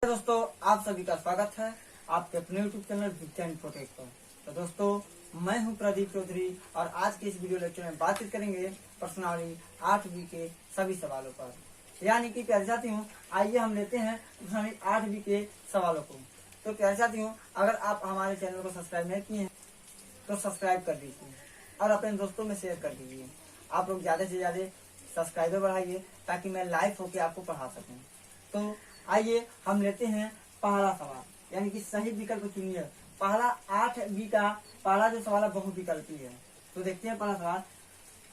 दोस्तों, आप सभी का स्वागत है आपके अपने YouTube चैनल विज्ञान प्रोटेक्ट पर। तो दोस्तों, मैं हूं प्रदीप चौधरी और आज के इस वीडियो लेक्चर में बातचीत करेंगे प्रश्नावली 8B के सभी सवालों पर। यानी कि प्यारे साथियों, आइए हम लेते हैं प्रश्नावली 8B के सवालों को। तो प्यारे साथियों, अगर आप हमारे चैनल को सब्सक्राइब नहीं किए हैं तो सब्सक्राइब कर दीजिए और अपने दोस्तों में शेयर कर दीजिए। आप लोग ज्यादा से ज्यादा सब्सक्राइबर बढ़ाइए ताकि मैं लाइव होकर आपको पढ़ा सकूं। तो आइए हम लेते हैं पहला सवाल, यानी कि सही विकल्प चुनिए। पहला 8B का पहला जो सवाल है बहुविकल्पी है। तो देखते हैं पहला सवाल।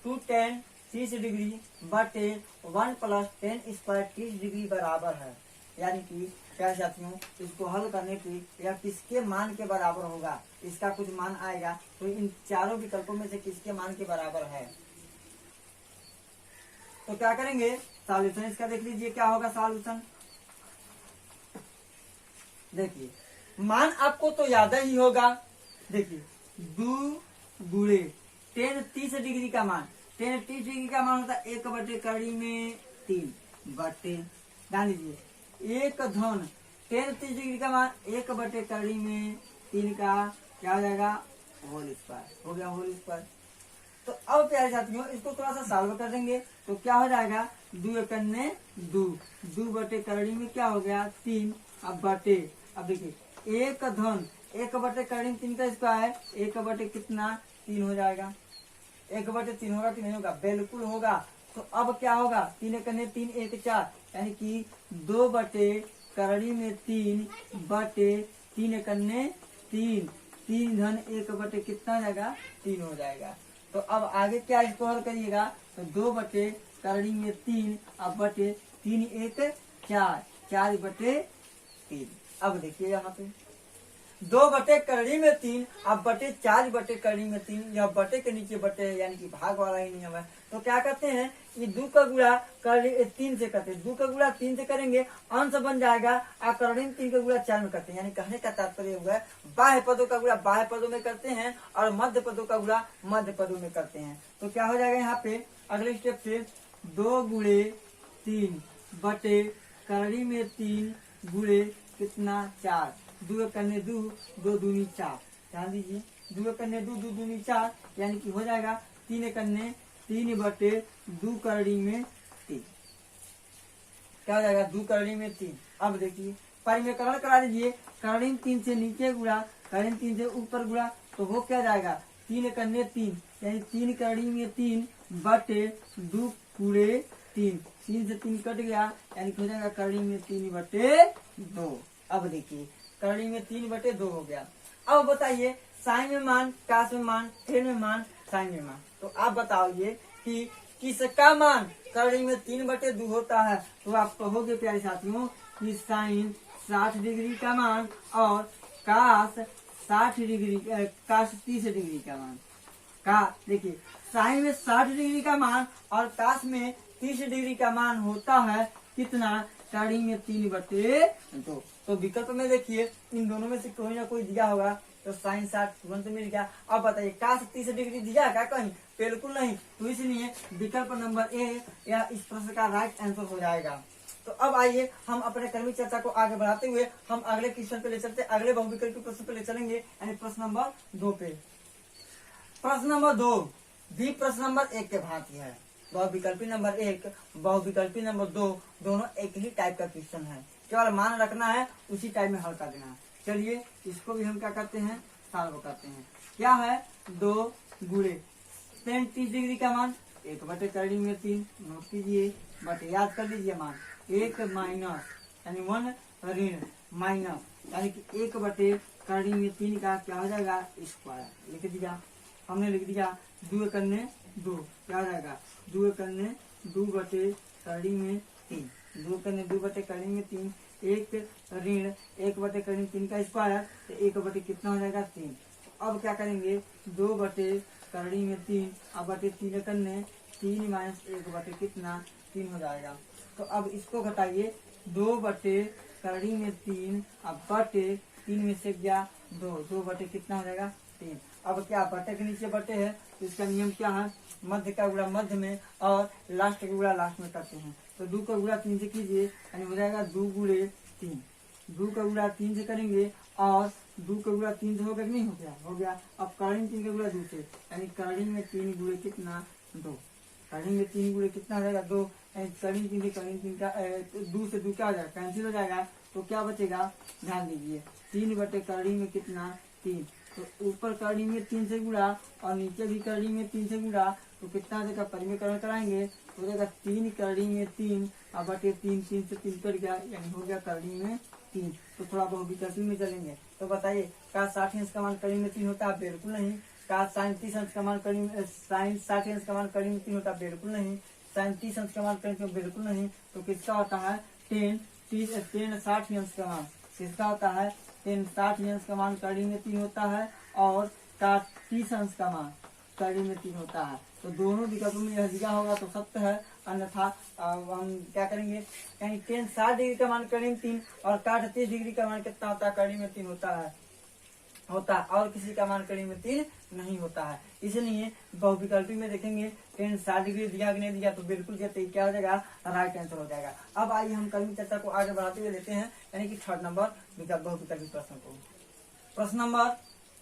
2tan 30 डिग्री बटे 1 + tan स्क्वायर 30 डिग्री बराबर है। यानी कि क्या साथियों, इसको हल करने की या किसके मान के बराबर होगा, इसका कुछ मान आएगा तो इन चारों विकल्पों में से किसके मान के बराबर है। तो क्या करेंगे, सॉल्यूशन इसका देख लीजिए क्या होगा सॉल्यूशन। देखिए मान आपको तो याद ही होगा। देखिए 2 गुणे tan 30 डिग्री का मान, tan 30 डिग्री का मान होता है 1/3 में 3 बटे, ध्यान दीजिए 1 धन tan 30 डिग्री का मान 1/3 में 3 का क्या हो जाएगा, होल स्क्वायर हो गया, होल स्क्वायर। तो अब प्यारे साथियों इसको थोड़ा सा सॉल्व कर देंगे तो क्या हो जाएगा, 2 एकन्ने 2/3 में क्या हो गया 3। अब बटे, अब देखिए 1 धन 1/3 में 3 का स्क्वायर 1 कितना 3 हो जाएगा। 1/3 होगा कि नहीं होगा, बिल्कुल होगा। तो अब क्या होगा, 3 एकन्ने 3 1 4, यानी कि 2/3 में 3 बटे 3 एकन्ने 3, 3 धन 1 कितना हो जाएगा 3 हो जाएगा। तो अब आगे क्या इसको हल करिएगा, तो 2/3 में 3 अब बटे 3 1 4, 4/3। अब देखिए यहाँ पे 2/3 में 3 अब बटे 4/3 में 3, यह बटे के नीचे बटे है, यानी कि भाग वाला ही नियम है। तो क्या करते हैं, ये 2 का गुणा 3 से करते हैं, 2 का गुणा 3 से करेंगे अंश बन जाएगा, और करीब में 3 का गुणा 4 में करते हैं। यानी कहने का तात्पर्य हुआ है बाह्य पदों का गुणा बाह्य पदों में करते हैं और मध्य पदों का गुणा मध्य पदों में करते हैं। तो क्या हो जाएगा यहाँ पे अगले स्टेप से 2 गुणे 3 बटे करीब में 3 गुणे कितना 4, 2 एकन्ने 2, 2 दूनी 4, ध्यान दीजिए 2 एकन्ने 2, 2 दूनी 4, यानी कि हो जाएगा 3 एकन्ने 3 बटे 2 करड़ी में 3, क्या हो जाएगा 2 करड़ी में 3। अब देखिए परिमेयकरण करा दीजिए, करड़ी 3 से नीचे गुणा करड़ी 3 से ऊपर गुणा, तो वो क्या जाएगा 3 एकन्ने 3, यानी 3 करड़ी में 3 बटे 2 पूरे 3, 3 से 3 कट गया, यानी हो जाएगा करड़ी में 3/2। अब देखिए करड़ी में 3/2 हो गया। अब बताइए साइन में मान, काश में मान, टेन में मान, साइन में मान। तो आप बताइए कि किसका मान करड़ी में 3/2 होता है। तो आप कहोगे प्यारे साथियों कि साइन 60 डिग्री का मान और काश 60 डिग्री, काश 30 डिग्री का मान का। देखिए साइन में 60 डिग्री का मान और काश में 30 डिग्री का मान होता है कितना, करड़ी में 3/2। तो विकल्प में देखिए इन दोनों में से कोई ना कोई दिया होगा, तो साइन 60 तुरंत मिल गया। अब बताइए काश 30 डिग्री दिया है क्या कहीं, बिल्कुल नहीं। तो इसलिए विकल्प नंबर ए या इस प्रश्न का राइट आंसर हो जाएगा। तो अब आइए हम अपने कर्मी चर्चा को आगे बढ़ाते हुए हम अगले क्वेश्चन पे ले चलते, अगले बहुविकल्पी प्रश्न पे ले चलेंगे, यानी प्रश्न नंबर 2 पे। प्रश्न नंबर 2 भी प्रश्न नंबर 1 के भांति है। बहुविकल्पी नंबर 1, बहुविकल्पी नंबर 2 दोनों एक ही टाइप का क्वेश्चन है, केवल मान रखना है, उसी टाइप में हल कर देना है। चलिए इसको भी हम क्या करते हैं, सॉल्व करते हैं। क्या है 2 गुणे tan 30 डिग्री का मान 1/3 में 3, नोट कीजिए बटे, याद कर लीजिए मान 1 माइनस यानी 1 ऋण माइनस, यानी कि 1/3 में 3 का क्या हो जाएगा स्क्वायर, लिख दिया हमने, लिख दिया 2 एकन्ने 2, क्या हो जाएगा 2 एकन्ने 2/3 में 3, 2 एकन्ने 2/3 में 3, 1 ऋण 1/3 में 3 का स्क्वायर, तो 1 कितना हो जाएगा 3। अब क्या करेंगे 2/3 में 3 अब बटे 3 एकन्ने 3 माइनस 1 कितना 3 हो जाएगा। तो अब इसको घटाइए 2/3 में 3 अब बटे 3 में से गया 2, 2 कितना हो जाएगा 3। अब क्या बटे के नीचे बटे है, तो इसका नियम क्या है, मध्य का गुणा मध्य में और लास्ट का गुणा लास्ट में करते हैं। तो 2 का गुणा 3 से कीजिए, यानी हो जाएगा 2 गुणे 3, 2 का गुणा 3 से करेंगे और 2 का गुणा 3 से होगा कि नहीं हो गया, हो गया। अब करणी में 3 का गुणा 2 से, यानी करणी में 3 गुणे कितना 2, करणी में 3 गुणे कितना हो जाएगा 2, करणी 3 से करणी 3 का 2 से 2 क्या हो जाएगा, कैंसिल हो जाएगा। तो क्या बचेगा, ध्यान दीजिए 3 बटे करणी में कितना 3, तो ऊपर करणी में 3 से गुणा और नीचे भी करणी में 3 से गुणा, तो कितना देगा, परिमेयकरण कराएंगे तो देगा 3 करणी में 3 और बटे 3, 3 से 3 कट गया, यानी हो गया करणी में 3। तो थोड़ा बहुविकल्पी में चलेंगे। तो बताइए क्या 60 अंश का मान करणी में 3 होता है, बिल्कुल नहीं। क्या साइन 30 अंश का मान करणी में, साइन 60 अंश का मान करणी में 3 होता है, बिल्कुल नहीं। साइन 30 अंश का मान करणी में बिल्कुल नहीं। तो किसका होता है, 10 60 अंश का मान किसका होता है, 10 60 अंश का मान करणी में 3 होता है और 30 अंश का मान करणी में 3 होता है। तो दोनों विकल्पों में यह दिया होगा तो सत्य है, अन्यथा हम क्या करेंगे, यानी 10 60 डिग्री का मान करणी में 3 और 30 डिग्री का मान कितना होता है, करणी में 3 होता है और किसी का मान करणी में 3 नहीं होता है। इसलिए बहुविकल्पी में देखेंगे 10 60 डिग्री दिया कि नहीं दिया, तो बिल्कुल क्या हो जाएगा, राइट आंसर हो जाएगा। अब आइए हम कर्मी चर्चा को आगे बढ़ाते हुए लेते हैं, यानी कि 3rd नंबर बहुविकल्पी प्रश्न को। प्रश्न नंबर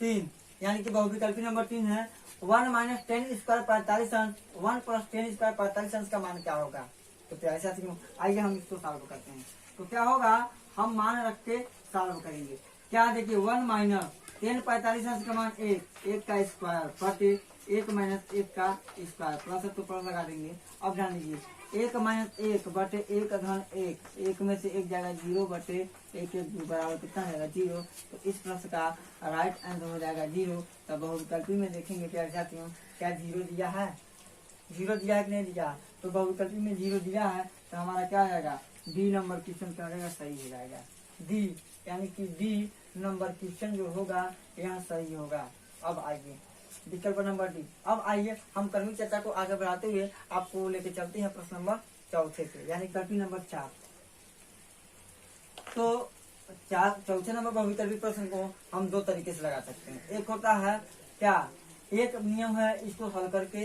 3 यानी कि बहुविकल्पी नंबर 3 है, 1 माइनस 10 स्क्वायर 45 अंश, 1 प्लस 10 स्क्वायर 45 अंश का मान क्या होगा। तो प्यारे साथियों आइए हम इसको सॉल्व करते हैं। तो क्या होगा, हम मान रख के सॉल्व करेंगे। क्या देखिए 1 माइनस 10 45 अंश का मान 1 का स्क्वायर बटे 1 माइनस 1 का स्क्वायर, प्लस है तो प्लस लगा देंगे। अब ध्यान दीजिए 1 माइनस 1 बटे 1 धन 1 में से 1 जाएगा 0 बटे 1 बराबर कितना जाएगा 0। तो इस प्रश्न का राइट आंसर हो जाएगा 0। तो बहुविकल्पी में देखेंगे प्यारे साथियों क्या 0 दिया है, 0 दिया है कि नहीं दिया। तो बहुविकल्पी में 0 दिया है, तो हमारा क्या आएगा, डी नंबर क्वेश्चन क्या रहेगा, सही हो जाएगा। डी यानी कि डी नंबर क्वेश्चन जो होगा यहाँ सही होगा। अब आइए विकल्प नंबर डी। अब आइए हम कर्मी चर्चा को आगे बढ़ाते हुए आपको लेके चलते हैं प्रश्न नंबर 4 पे, यानी कर्मी नंबर 4। तो चौथे नंबर बहुविकल्पी प्रश्न को हम 2 तरीके से लगा सकते हैं। एक होता है क्या, एक नियम है इसको हल करके,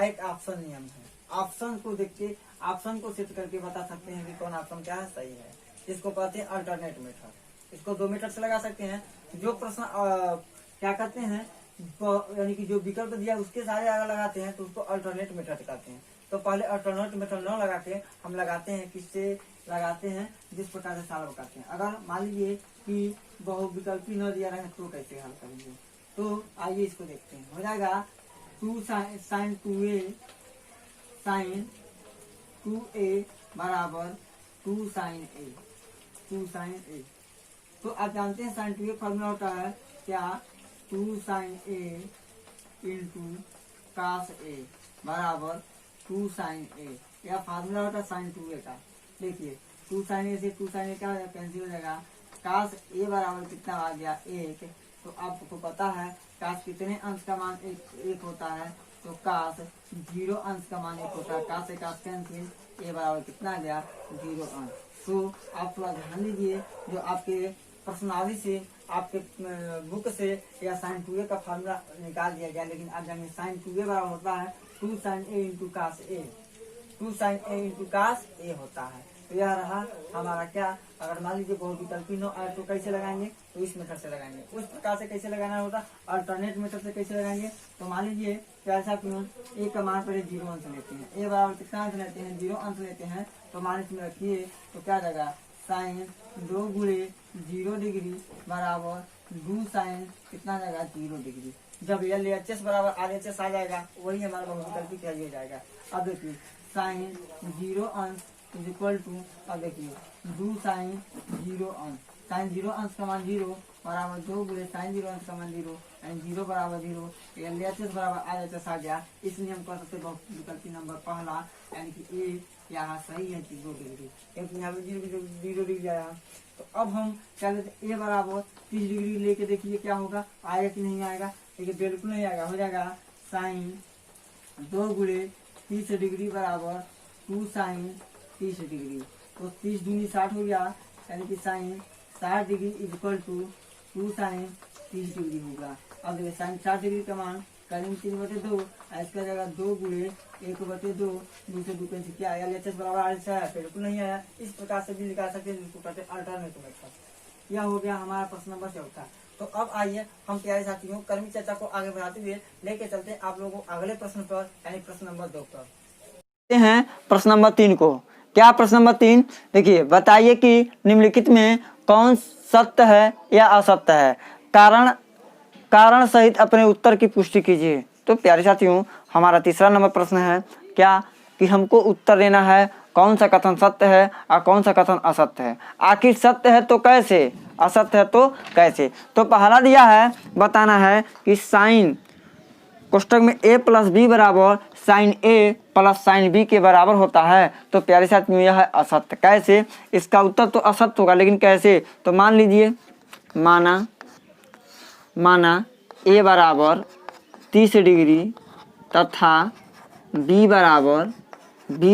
एक ऑप्शन नियम है, ऑप्शन को देख के ऑप्शन को सेट करके बता सकते हैं कि कौन ऑप्शन क्या है, सही है। इसको कहते हैं अल्टरनेट मेथड। इसको 2 मेथड से लगा सकते हैं। जो प्रश्न क्या करते हैं, यानी कि जो विकल्प दिया उसके सारे आगे लगाते हैं तो उसको अल्टरनेट मेथड कहते हैं। तो पहले अल्टरनेट मेथड न लगा के हम लगाते हैं, किससे लगाते हैं, जिस प्रकार से सॉल्व करते हैं। अगर मान लीजिए कि बहुविकल्पी न दिया रहे तो कैसे हल करेंगे। तो आइए इसको देखते हैं। हो जाएगा 2 साइन 2a साइन 2a बराबर 2 साइन a। तो आप जानते हैं साइन 2a फॉर्मूला होता है क्या, 2 sine a into cos a बराबर 2 साइन a। यह फार्मूला होता है साइन 2a का। देखिए 2 साइन a से 2 साइन a क्या हो जाएगा, कैंसिल हो जाएगा। कास a बराबर कितना आ गया 1। तो आपको पता है कास कितने अंश का मान एक होता है, तो कास 0 अंश का मान 1 होता है। कास से कास कैंसिल, a बराबर कितना आ गया 0 अंश। तो आप थोड़ा ध्यान दीजिए, जो आपके प्रश्नावली से आपके बुक से या साइन 2a का फार्मूला निकाल दिया गया, लेकिन आप जानेंगे साइन 2a बराबर होता है 2 sine a into cos a, 2 sine a into cos a होता है। तो यह रहा हमारा क्या, अगर मान लीजिए बहुविकल्पी न आए तो कैसे लगाएंगे, तो इस मेथड से लगाएंगे। उस प्रकार से कैसे लगाना होता, अल्टरनेट मेथड से कैसे लगाएंगे। तो मान लीजिए ऐसा क्यों, ए का मान पहले 0 अंश लेते हैं, ए बराबर कितना अंश लेते हैं 0 अंश लेते हैं। तो मान इसमें रखिए तो क्या जाएगा, साइन 2 गुणे 0 डिग्री बराबर 2 साइन कितना जाएगा 0 डिग्री। जब LHS बराबर RHS आ जाएगा वही हमारा बहुविकल्पी क्या हो जाएगा। अब देखिए साइन 0 अंश इज इक्वल टू, अब देखिए 2 साइन 0 अंश, साइन 0 अंश का मान 0 बराबर 2 गुणे साइन 0 अंश का मान 0 एंड 0 बराबर 0, LHS बराबर RHS आ गया। इसलिए हम कह सकते बहुविकल्पी नंबर पहला यानी कि ए यहाँ सही है 0 डिग्री, क्योंकि यहाँ पे 0 डिग्री आया। तो अब हम क्या लेते हैं, ए बराबर 30 डिग्री लेके देखिए क्या होगा, आएगा कि नहीं आएगा। देखिए बिल्कुल नहीं आएगा, हो जाएगा साइन 2 गुणे 30 डिग्री बराबर 2 साइन 30 डिग्री। तो 30 दूनी 60 हो गया, यानी कि sine 60 degree is equal to 2 sine 30 degree होगा। अब देखिए साइन 60 डिग्री का मान करीब 3/2, इसका जगह 2 गुणे 1/2, 2 से 2 कैंसिल किया, LHS बराबर RHS है, बिल्कुल नहीं आया। इस प्रकार से भी निकाल सकते हैं, जिसको कहते हैं अल्टरनेट मेथड। यह हो गया हमारा प्रश्न नंबर 14। तो अब आइए हम प्यारे साथियों कर्मी चर्चा को आगे बढ़ाते हुए लेके चलते हैं आप लोगों को अगले प्रश्न पर, यानी प्रश्न नंबर 2 पर। हैं प्रश्न नंबर 3 को। क्या प्रश्न नंबर 3? देखिए, बताइए कि निम्नलिखित में कौन सत्य है या असत्य है, कारण सहित अपने उत्तर की पुष्टि कीजिए। तो प्यारे साथियों, हमारा तीसरा नंबर प्रश्न है क्या कि हमको उत्तर देना है कौन सा कथन सत्य है और कौन सा कथन असत्य है। आखिर सत्य है तो कैसे, असत्य है तो कैसे। तो पहला दिया है, बताना है कि साइन कोष्टक में a प्लस बी बराबर साइन ए प्लस साइन बी के बराबर होता है। तो प्यारे साथियों, यह है असत्य। कैसे? इसका उत्तर तो असत्य होगा, लेकिन कैसे? तो मान लीजिए, माना a बराबर 30 डिग्री तथा b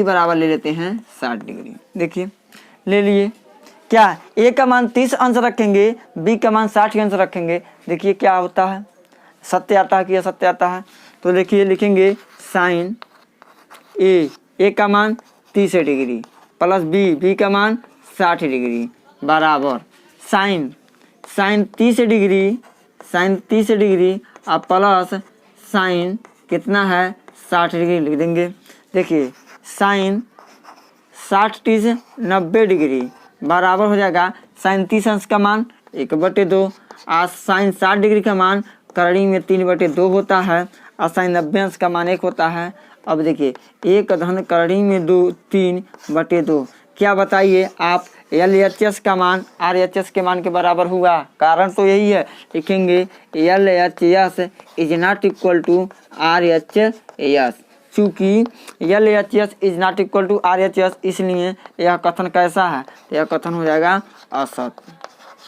बराबर ले लेते हैं 60 डिग्री। देखिए, ले लिए। क्या a का मान 30 अंश रखेंगे, b का मान 60 अंश रखेंगे। देखिए क्या होता है, सत्य आता है कि असत्य आता है। तो देखिए, लिखेंगे साइन ए का मान 30 डिग्री प्लस बी का मान 60 डिग्री बराबर साइन 30 डिग्री और प्लस साइन कितना है 60 डिग्री लिख देंगे। देखिए, साइन 60 30 90 डिग्री बराबर हो जाएगा साइन 30 अंश का मान 1/2 और साइन 60 डिग्री का मान करणी में 3/2 होता है और साइन 90 अंश का मान 1 होता है। अब देखिए, 1 धन करणी में 2 3/2। क्या बताइए आप, LHS का मान RHS के मान के बराबर हुआ। कारण तो यही है, लिखेंगे LHS is not equal to RHS। चूँकि LHS is not equal to RHS, इसलिए यह कथन कैसा है, यह कथन हो जाएगा असत्य।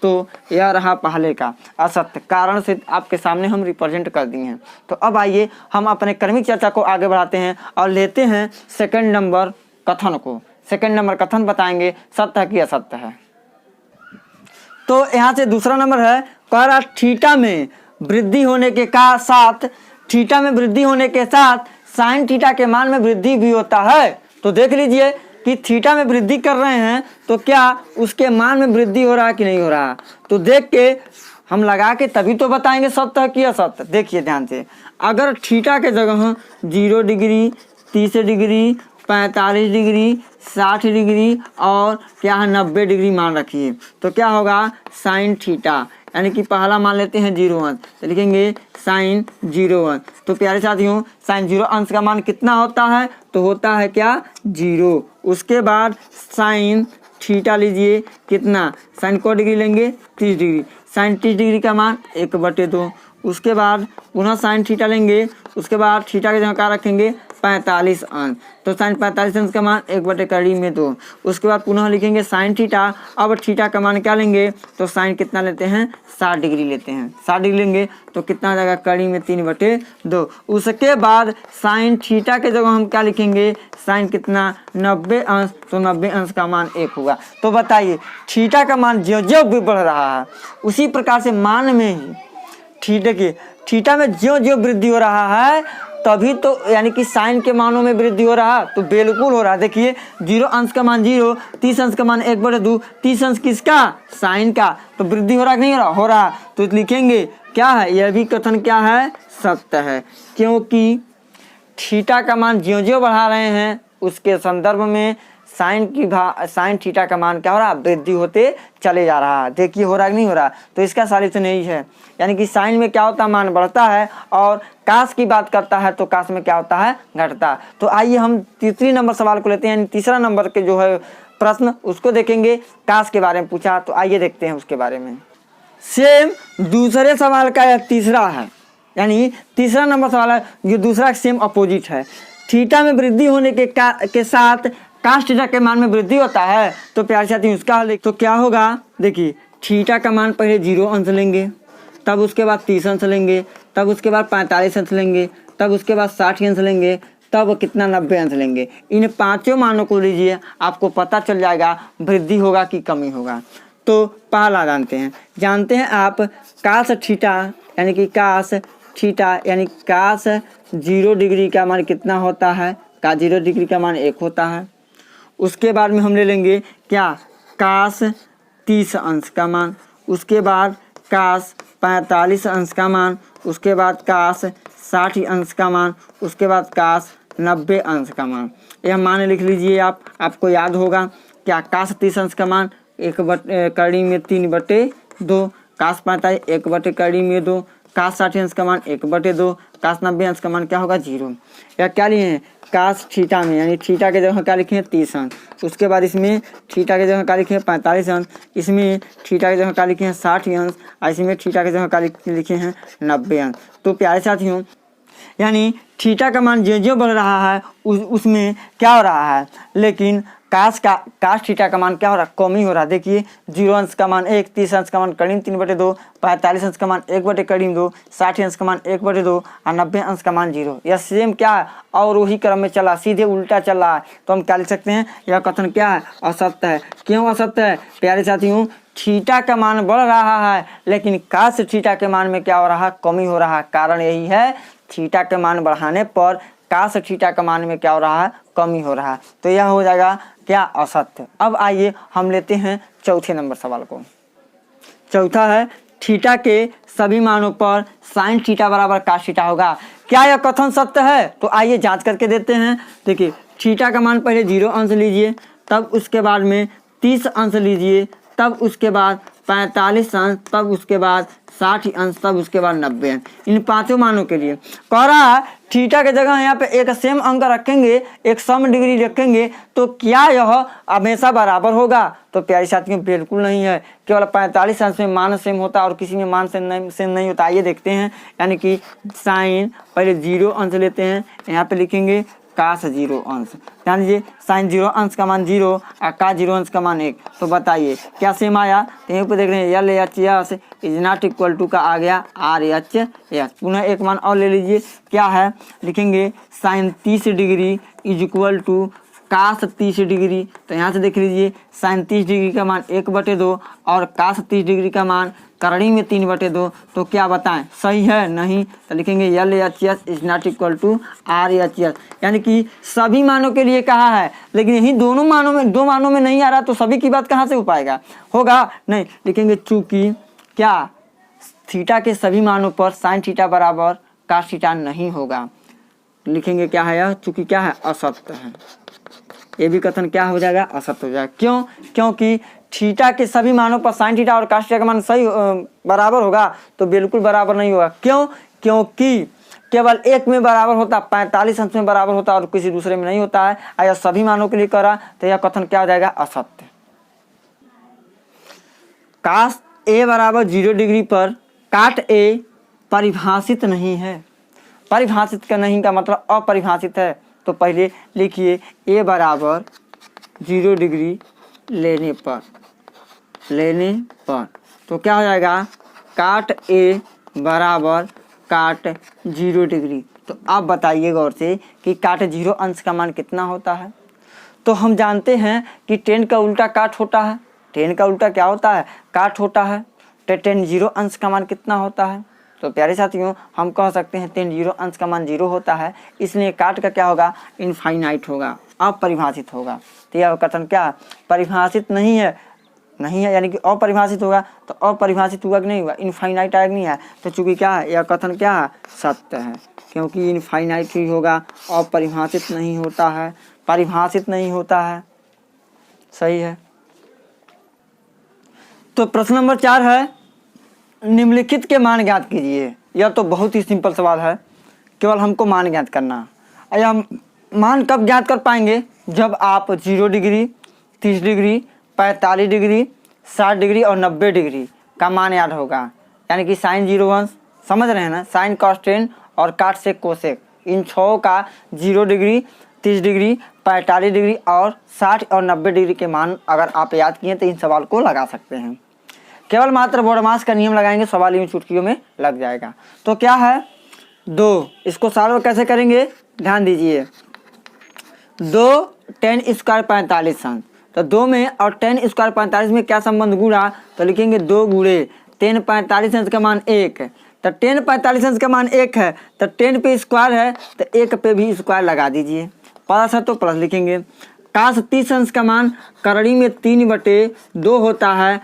तो यह रहा पहले का असत्य, कारण से आपके सामने हम रिप्रेजेंट कर दिए हैं। तो अब आइए हम अपने क्रमिक चर्चा को आगे बढ़ाते हैं और लेते हैं सेकंड नंबर कथन को। सेकंड नंबर कथन बताएंगे सत्य है कि असत्य है। तो यहाँ से दूसरा नंबर है, कह रहा थीटा में वृद्धि होने के साथ साइन थीटा के मान में वृद्धि भी होता है। तो देख लीजिए कि थीटा में वृद्धि कर रहे हैं तो क्या उसके मान में वृद्धि हो रहा है कि नहीं हो रहा। तो देख के हम लगा के तभी तो बताएंगे सत्य है कि असत्य। देखिए ध्यान से, अगर थीटा के जगह 0 डिग्री 30 डिग्री 45 डिग्री 60 डिग्री और क्या है 90 डिग्री मान रखिए, तो क्या होगा साइन थीटा, यानी कि पहला मान लेते हैं 0 अंश, तो लिखेंगे साइन 0 अंश। तो प्यारे साथियों, साइन 0 अंश का मान कितना होता है, तो होता है क्या 0। उसके बाद साइन थीटा लीजिए, कितना साइन को डिग्री लेंगे 30 डिग्री, साइन 30 डिग्री का मान 1/2। उसके बाद पुनः साइन थीटा लेंगे, उसके बाद थीटा के जगह क्या रखेंगे 45 अंश, तो साइन 45 अंश का मान 1/2। उसके बाद पुनः लिखेंगे साइन थीटा। अब थीटा का मान क्या लेंगे, तो साइन कितना लेते हैं 60 डिग्री लेते हैं, 60 डिग्री लेंगे तो कितना आ जाएगा कड़ी में 3/2। उसके बाद साइन थीटा के जगह हम क्या लिखेंगे, साइन कितना 90 अंश, तो 90 अंश का मान 1 होगा। तो बताइए, थीटा का मान ज्यों ज्यों भी बढ़ रहा है उसी प्रकार से मान में ही थीटा में ज्यों ज्यों वृद्धि हो रहा है तभी तो, यानी कि साइन के मानों में वृद्धि हो रहा, तो बिल्कुल हो रहा। देखिए, 0 अंश का मान 0, 30 अंश का मान 1/2, 30 अंश किसका, साइन का, तो वृद्धि हो रहा कि नहीं हो रहा। तो लिखेंगे क्या है, यह भी कथन क्या है, सत्य है, क्योंकि थीटा का मान ज्यों ज्यों बढ़ा रहे हैं उसके संदर्भ में साइन थीटा का मान क्या हो रहा, वृद्धि होते चले जा रहा है। देखिए हो रहा कि नहीं हो रहा। तो इसका सॉल्यूशन यही है, यानी कि साइन में क्या होता है, मान बढ़ता है, और काश की बात करता है तो काश में क्या होता है, घटता। तो आइए हम तीसरी नंबर सवाल को लेते हैं, तीसरा नंबर के जो है प्रश्न उसको देखेंगे। काश के बारे में पूछा, तो आइए देखते हैं उसके बारे में। सेम दूसरे सवाल का यह तीसरा है, यानी तीसरा नंबर सवाल है, जो दूसरा सेम अपोजिट है। थीटा में वृद्धि होने के साथ काश थीटा के मान में वृद्धि होता है। तो प्यारे साथी उसका हल तो क्या होगा, देखिए थीटा का मान पहले 0 अंश लेंगे, तब उसके बाद 30 अंश लेंगे, तब उसके बाद 45 अंश लेंगे, तब उसके बाद 60 अंश लेंगे, तब कितना 90 अंश लेंगे। इन पांचों मानों को लीजिए, आपको पता चल जाएगा वृद्धि होगा कि कमी होगा। तो पहला जानते हैं आप काश थीटा, यानी कि काश थीटा यानी काश 0 डिग्री का मान कितना होता है, का 0 डिग्री का मान 1 होता है। उसके बाद में हम ले लेंगे क्या, काश 30 अंश का मान। उसके बाद काश 45 अंश का मान, उसके बाद काश 60 अंश का मान, उसके बाद काश 90 अंश का मान। यह मान लिख लीजिए आप, आपको याद होगा क्या, काश 30 अंश का मान 1/3 में 3/2, काश 45 1/3 में 2, काश 60 अंश का मान 1/2, काश 90 अंश का मान क्या होगा 0। या क्या लिए हैं, काश थीटा में, यानी थीटा के जगह क्या लिखे हैं 30 अंश, उसके बाद इसमें थीटा के जगह क्या लिखे हैं 45 अंश, इसमें थीटा के जगह क्या लिखे हैं 60 अंश, और इसमें थीटा के जगह क्या लिखे हैं 90 अंश। तो प्यारे साथियों, यानी थीटा का मान जो बढ़ रहा है उसमें क्या हो रहा है, लेकिन काश थीटा का मान क्या हो रहा है, कम ही हो रहा है। देखिए 0 अंश का मान 1, 30 अंश का मान करीब 3/2, 45 अंश का मान 1/2, 60 अंश का मान 1/2 और 90 अंश का मान 0। यह सेम क्या है, और वही क्रम में चला, सीधे उल्टा चल रहा है। तो हम क्या लिख सकते हैं, यह कथन क्या है, असत्य है। क्यों असत्य है प्यारे साथियों, थीटा का मान बढ़ रहा है लेकिन काश थीटा के मान में क्या हो रहा है, कमी हो रहा है। कारण यही है, थीटा के मान बढ़ाने पर काश थीटा के मान में क्या हो रहा है, कमी हो रहा है। तो यह हो जाएगा क्या, असत्य। अब आइए हम लेते हैं चौथे नंबर सवाल को। चौथा है, थीटा के सभी मानों पर साइन थीटा बराबर काश थीटा होगा। क्या यह कथन सत्य है, तो आइए जांच करके देते हैं। देखिए थीटा का मान पहले 0 अंश लीजिए, तब उसके बाद में 30 अंश लीजिए, तब उसके बाद 45 अंश, तब उसके बाद 60 अंश, तब उसके बाद 90 अंश। इन पांचों मानों के लिए कह रहा है थीटा के जगह यहाँ पे एक सेम अंक रखेंगे, एक सम डिग्री रखेंगे, तो क्या यह हमेशा बराबर होगा, तो प्यारे साथियों बिल्कुल नहीं है। केवल 45 अंश में मान सेम होता है और किसी में मान सेम नहीं होता। आइए देखते हैं, यानी कि साइन पहले 0 अंश लेते हैं, यहाँ पे लिखेंगे काश 0 अंश, ध्यान दीजिए साइन 0 अंश का मान 0 और काश 0 अंश का मान 1। तो बताइए क्या सेम आया, तो यहीं पर देख रहे हैं LHS is not equal to का आ गया RHS। पुनः एक मान और ले लीजिए, क्या है, लिखेंगे sine 30 degree is equal to cos 30 degree. तो यहाँ से देख लीजिए साइन 30 डिग्री का मान 1/2 और काश 30 डिग्री का मान करणी में 3/2। तो क्या बताएं, सही है, नहीं, तो लिखेंगे LHS is not equal to RHS। यानी कि सभी मानों के लिए कहा है, लेकिन यही दो मानों में नहीं आ रहा, तो सभी की बात कहाँ से हो पाएगा, होगा नहीं। लिखेंगे चूंकि क्या थीटा के सभी मानों पर साइन थीटा बराबर काश थीटा नहीं होगा। लिखेंगे क्या है यह, चूंकि क्या है, असत्य है। ये भी कथन क्या हो जाएगा, असत्य हो जाएगा। क्यों, क्योंकि थीटा के सभी मानों पर साइन थीटा और काश थीटा का मान सही बराबर होगा, तो बिल्कुल बराबर नहीं होगा। क्यों, क्योंकि केवल एक में बराबर होता, 45 अंश में बराबर होता और किसी दूसरे में नहीं होता है। अगर सभी मानों के लिए करा तो यह कथन क्या हो जाएगा, असत्य। काश A बराबर 0 डिग्री पर काट A परिभाषित नहीं है। परिभाषित का नहीं का मतलब अपरिभाषित है। तो पहले लिखिए A बराबर 0 डिग्री लेने पर तो क्या हो जाएगा, काट A बराबर काट 0 डिग्री। तो आप बताइए गौर से कि काट 0 अंश का मान कितना होता है। तो हम जानते हैं कि tan का उल्टा काट होता है। tan का उल्टा क्या होता है, काट होता है। तो tan 0 अंश का मान कितना होता है, तो प्यारे साथियों हम कह सकते हैं tan 0 अंश का मान 0 होता है, इसलिए काट का क्या होगा, इनफाइनाइट होगा, अपरिभाषित होगा। तो यह कथन क्या, परिभाषित नहीं है, यानी कि अपरिभाषित होगा। तो अपरिभाषित हुआ कि नहीं हुआ, इनफाइनाइट आएगा नहीं है। तो चूंकि क्या है, यह कथन क्या है, सत्य है, क्योंकि इनफाइनाइट ही होगा, अपरिभाषित नहीं होता है, परिभाषित नहीं होता है। सही है। तो प्रश्न नंबर 4 है, निम्नलिखित के मान ज्ञात कीजिए। यह तो बहुत ही सिंपल सवाल है, केवल हमको मान ज्ञात करना। यह मान कब ज्ञात कर पाएंगे, जब आप 0 डिग्री, 30 डिग्री, 45 डिग्री, 60 डिग्री और 90 डिग्री का मान याद होगा। यानी कि साइन 0 अंश, समझ रहे हैं ना, साइन कॉस टेन और काट से कोसेक, इन 6 का 0 डिग्री, 30 डिग्री, 45 डिग्री और 60 और 90 डिग्री के मान अगर आप याद किए तो इन सवाल को लगा सकते हैं। केवल मात्र बोडमास का नियम लगाएंगे, सवाल यूं चुटकियों में लग जाएगा। तो क्या है 2, इसको सॉल्व कैसे करेंगे, ध्यान दीजिए। 2 tan स्क्वायर 45 अंश, तो 2 में और tan स्क्वायर 45 में क्या संबंध गुणा, तो लिखेंगे 2 गुणे tan 45 अंश का मान 1। तो tan 45 अंश का मान 1 है, तो tan पे स्क्वायर है तो 1 पे भी स्क्वायर लगा दीजिए, प्लस है तो प्लस लिखेंगे। काश 30 अंश का मान करणी में 3/2 होता है,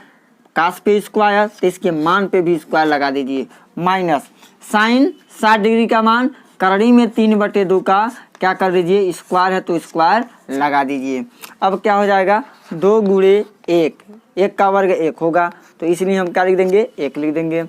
काश पे स्क्वायर, तो इसके मान पे भी स्क्वायर लगा दीजिए, माइनस साइन 60 डिग्री का मान करड़ी में 3/2 का क्या कर दीजिए, स्क्वायर है तो स्क्वायर लगा दीजिए। अब क्या हो जाएगा, 2 गुणे 1, 1 का वर्ग 1 होगा, तो इसलिए हम क्या लिख देंगे, 1 लिख देंगे,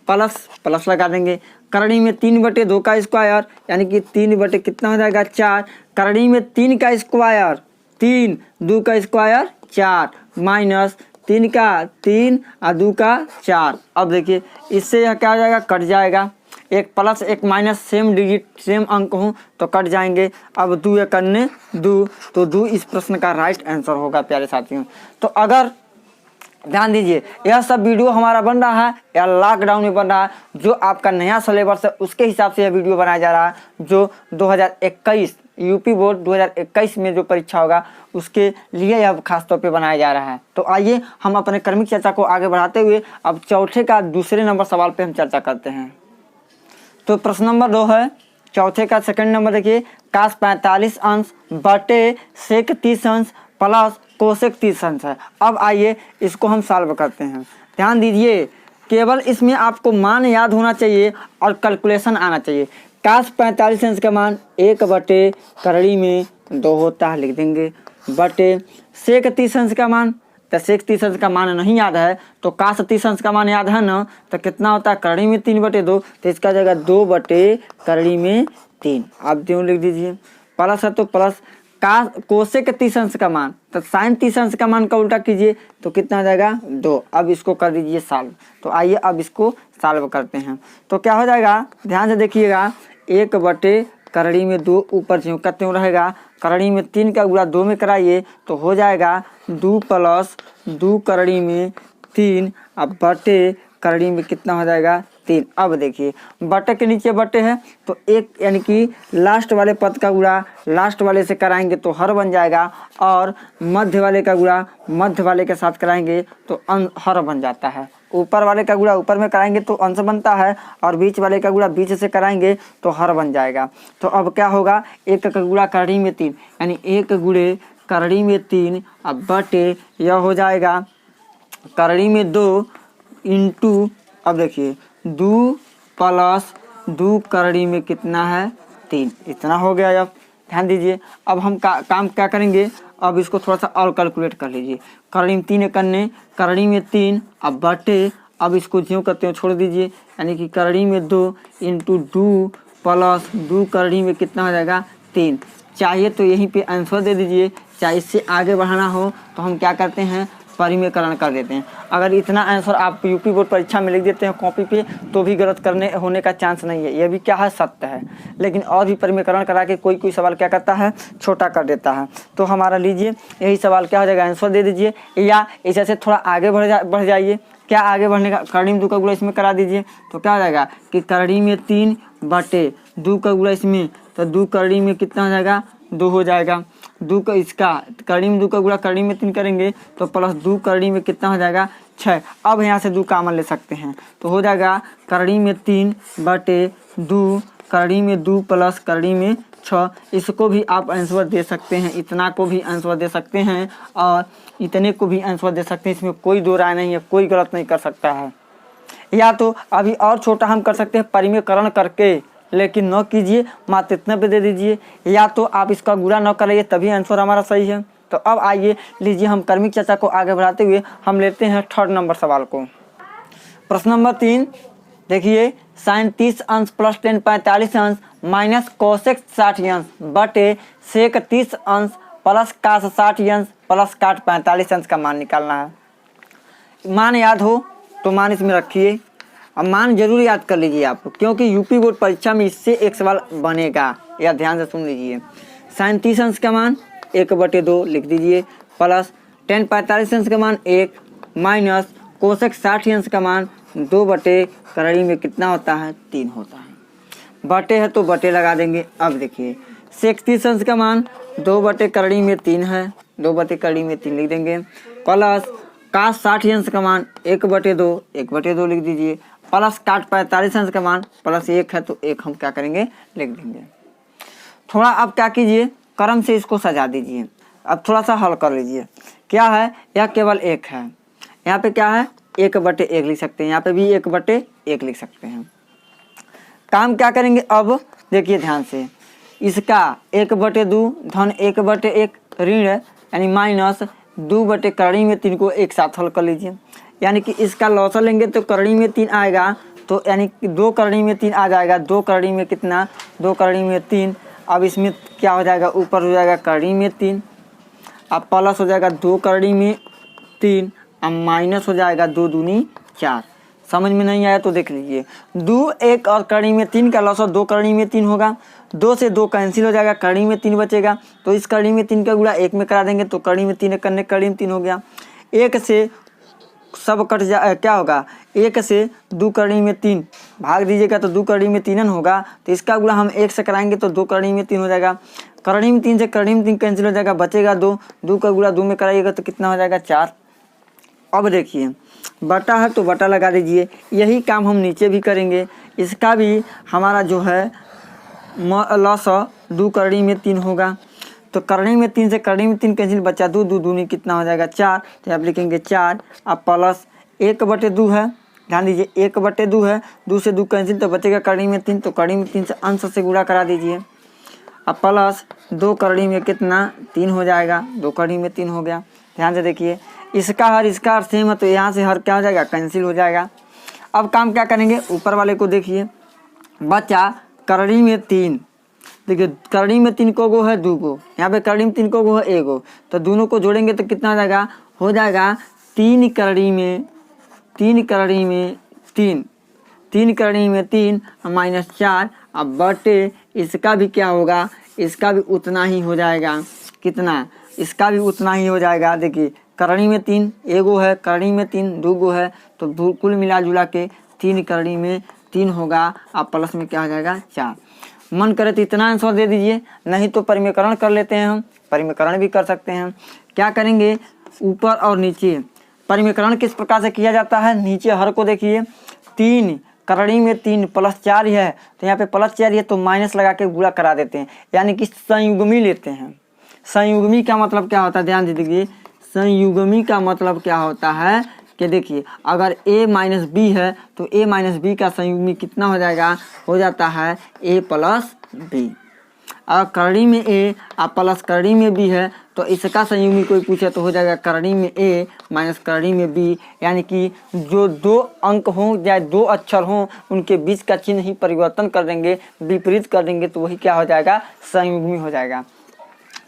प्लस प्लस लगा देंगे। करड़ी में 3/2 का स्क्वायर यानी कि 3 बटे कितना हो जाएगा 4, करड़ी में 3 का स्क्वायर 3, 2 का स्क्वायर 4, माइनस 3 का 3 और 2 का 4। अब देखिए इससे यह क्या हो जाएगा, कट जाएगा, एक प्लस एक माइनस सेम डिजिट सेम अंक हो तो कट जाएंगे। अब 2 या करने 2, तो 2 इस प्रश्न का राइट आंसर होगा प्यारे साथियों। तो अगर ध्यान दीजिए यह सब वीडियो हमारा बन रहा है या लॉकडाउन में बन रहा है, जो आपका नया सिलेबस है उसके हिसाब से यह वीडियो बनाया जा रहा है, जो 2021 यूपी बोर्ड 2021 में जो परीक्षा होगा उसके लिए यह खास तौर पे बनाया जा रहा है। तो आइए हम अपने क्रमिक चर्चा को आगे बढ़ाते हुए अब चौथे का दूसरे नंबर सवाल पे हम चर्चा करते हैं। तो प्रश्न नंबर 2 है, चौथे का सेकंड नंबर देखिए, काश 45 अंश बटे सेक 30 अंश प्लस कोसेक 30 अंश है। अब आइए इसको हम सॉल्व करते हैं। ध्यान दीजिए केवल इसमें आपको मान याद होना चाहिए और कैलकुलेशन आना चाहिए। काश 45 अंश का मान 1 बटे करड़ी में 2 होता है, लिख देंगे, बटे सेक 30 अंश का मान, तो सेक 30 अंश का मान नहीं याद है तो काश 30 अंश का मान याद है ना, तो कितना होता है करड़ी में 3/2, तो इसका जगह 2 बटे करड़ी में 3 आप क्यों लिख दीजिए, प्लस है तो प्लस का कोसेक 30 अंश का मान, तो साइन 30 अंश का मान का उल्टा कीजिए तो कितना आ जाएगा 2। अब इसको कर दीजिए सॉल्व। तो आइए अब इसको सॉल्व करते हैं। तो क्या हो जाएगा, ध्यान से देखिएगा, 1 बटे करड़ी में 2 ऊपर जो कितने रहेगा, करड़ी में 3 का गुणा 2 में कराइए तो हो जाएगा 2 प्लस 2 करड़ी में 3, अब बटे करड़ी में कितना हो जाएगा 3। अब देखिए बटे के नीचे बटे है तो एक यानी कि लास्ट वाले पद का गुणा लास्ट वाले से कराएंगे तो हर बन जाएगा, और मध्य वाले का गुणा मध्य वाले के साथ कराएंगे तो हर बन जाता है। ऊपर वाले का गुणा ऊपर में कराएंगे तो अंश बनता है, और बीच वाले का गुणा बीच से कराएंगे तो हर बन जाएगा। तो अब क्या होगा, 1 का गुणा करड़ी में 3 यानी 1 गुणे करड़ी में 3, अब बटे यह हो जाएगा करड़ी में 2 इंटू, अब देखिए 2 प्लस 2 करड़ी में कितना है 3, इतना हो गया। अब ध्यान दीजिए अब हम काम क्या करेंगे, अब इसको थोड़ा सा और कैलकुलेट कर लीजिए, करड़ी में 3 करने करड़ी में 3, अब बटे, अब इसको ज्यों करते हो छोड़ दीजिए, यानी कि करड़ी में 2 इंटू 2 प्लस 2 करड़ी में कितना हो जाएगा 3। चाहिए तो यहीं पे आंसर दे दीजिए, चाहे इससे आगे बढ़ाना हो तो हम क्या करते हैं परिमेयकरण कर देते हैं। अगर इतना आंसर आप यूपी बोर्ड परीक्षा में लिख देते हैं कॉपी पे तो भी गलत करने होने का चांस नहीं है, यह भी क्या है सत्य है। लेकिन और भी परिमेयकरण करा के कोई सवाल क्या करता है छोटा कर देता है। तो हमारा लीजिए यही सवाल क्या हो जाएगा, आंसर दे दीजिए, या इसे से थोड़ा आगे बढ़ जाइए। क्या आगे बढ़ने का, करड़ी में 2 का गुणा इसमें करा दीजिए तो क्या हो जाएगा कि करड़ी में 3 बटे 2 का गुणा इसमें, तो 2 करड़ी में कितना हो जाएगा 2 हो जाएगा, 2 का इसका करड़ी में 2 का गुणा करड़ी में 3 करेंगे तो प्लस 2 करड़ी में कितना हो जाएगा 6। अब यहाँ से 2 कॉमन ले सकते हैं तो हो जाएगा करड़ी में 3 बटे 2 करड़ी में 2 प्लस करड़ी में 6। इसको भी आप आंसर दे सकते हैं, इतना को भी आंसर दे सकते हैं और इतने को भी आंसर दे सकते हैं, इसमें कोई दो राय नहीं है, कोई गलत नहीं कर सकता है। या तो अभी और छोटा हम कर सकते हैं परिमेयकरण करके, लेकिन न कीजिए मात्र इतने पे दे दीजिए, या तो आप इसका गुणा न करिए तभी आंसर हमारा सही है। तो अब आइए लीजिए हम क्रमिक चर्चा को आगे बढ़ाते हुए हम लेते हैं थर्ड नंबर सवाल को। प्रश्न नंबर 3 देखिए, साइन 30 अंश प्लस टेन 45 अंश माइनस कोसेक 60 अंश बटे सेक 30 अंश प्लस कास 60 अंश प्लस काट 45 अंश का मान निकालना है। मान याद हो तो मान इसमें रखिए, अब मान जरूर याद कर लीजिए आप, क्योंकि यूपी बोर्ड परीक्षा में इससे एक सवाल बनेगा, या ध्यान से सुन लीजिए। साइन 30 अंश का मान 1/2 लिख दीजिए, प्लस टेन 45 अंश का मान 1 माइनस कोसेक 60 अंश का मान 2 बटे करड़ी में कितना होता है 3 होता है। बटे है तो बटे लगा देंगे। अब देखिए सेक 30 अंश का मान 2 बटे करड़ी में 3 है, 2 बटे करड़ी में 3 लिख देंगे, प्लस कास 60 अंश का मान 1/2 लिख दीजिए, प्लस काट 45 अंश का मान प्लस 1 है तो 1 हम क्या करेंगे लिख देंगे। थोड़ा अब क्या कीजिए क्रम से इसको सजा दीजिए, अब थोड़ा सा हल कर लीजिए। क्या है, यह केवल 1 है, यहाँ पे क्या है 1/1 लिख सकते हैं, यहाँ पे भी 1/1 लिख सकते हैं। काम क्या करेंगे अब देखिए ध्यान से, इसका 1/2 धन 1/1 ऋण यानी माइनस 2/करणी में 3 को एक साथ हल कर लीजिए, यानी कि इसका लॉसल लेंगे तो करणी में 3 आएगा, तो यानी 2 करणी में 3 आ जाएगा, 2 करणी में कितना, 2 करणी में 3। अब इसमें क्या हो जाएगा, ऊपर हो जाएगा करणी में 3, अब प्लस हो जाएगा 2 करणी में 3, अब माइनस हो जाएगा 2 दूनी 4। समझ में नहीं आया तो देख लीजिए, 2 1 और करणी में 3 का लॉस 2 करणी में 3 होगा, 2 से 2 कैंसिल हो जाएगा, करणी में 3 बचेगा, तो इस करणी में 3 का गुणा 1 में करा देंगे तो करणी में 3 करने करणी में 3 हो गया। 1 से सब कट जा क्या होगा, 1 से 2 करणी में 3 भाग दीजिएगा तो 2 करणी में 3 होगा, तो इसका गुणा हम 1 से कराएंगे तो 2 करणी में 3 हो जाएगा, करणी में 3 से करणी में 3 कैंसिल हो जाएगा, बचेगा 2, 2 का गुणा 2 में कराइएगा तो कितना हो जाएगा 4। अब देखिए बटा है तो बटा लगा दीजिए, यही काम हम नीचे भी करेंगे, इसका भी हमारा जो है लॉस 2 करणी में 3 होगा, तो करणी में 3 से करणी में 3 कैंसिल, बचा 2, 2 दूनी कितना हो जाएगा 4, तो आप लिखेंगे 4। अब प्लस 1/2 है, ध्यान दीजिए 1/2 है, 2 से 2 कैंसिल तो बचेगा करणी में 3, तो करणी में 3 से अंश से गुणा करा दीजिए, अब प्लस 2 करणी में कितना 3 हो जाएगा, 2 करणी में 3 हो गया। ध्यान से देखिए इसका हर सेम है, तो यहाँ से हर क्या हो जाएगा, कैंसिल हो जाएगा। अब काम क्या करेंगे, ऊपर वाले को देखिए, बचा करणी में 3, देखिए करणी में 3 को गो है 2 गो, यहाँ पे करणी में 3 को गो है 1 गो, तो दोनों को जोड़ेंगे तो कितना हो जाएगा 3 करणी में 3 करणी में 3, 3 करणी में 3 माइनस 4, अब बटे इसका भी क्या होगा, इसका भी उतना ही हो जाएगा, कितना, इसका भी उतना ही हो जाएगा। देखिए करणी में 3 1 गो है, करणी में 3 2 गो है, तो कुल मिला जुला के 3 करणी में 3 होगा, अब प्लस में क्या हो जाएगा 4। मन करे तो इतना आंसर दे दीजिए, नहीं तो परिमेकरण कर लेते हैं, हम परिमेकरण भी कर सकते हैं। क्या करेंगे, ऊपर और नीचे परिमेकरण किस प्रकार से किया जाता है, नीचे हर को देखिए, 3 करणी में 3 प्लस 4 है, तो यहाँ पे प्लस 4 है तो माइनस लगा के गुणा करा देते हैं, यानी कि संयुग्मी लेते हैं। संयुग्मी का मतलब क्या होता है, ध्यान दे दीजिए, संयुग्मी का मतलब क्या होता है कि देखिए अगर a माइनस बी है तो a माइनस बी का संयुग्मी कितना हो जाएगा, हो जाता है a प्लस बी। अगर करणी में a और प्लस करणी में b है तो इसका संयुग्मी कोई पूछे तो हो जाएगा करणी में a माइनस करणी में b, यानी कि जो 2 अंक हों या 2 अक्षर हों उनके बीच का चिन्ह ही परिवर्तन कर देंगे, विपरीत कर देंगे, तो वही क्या हो जाएगा, संयुग्मी हो जाएगा।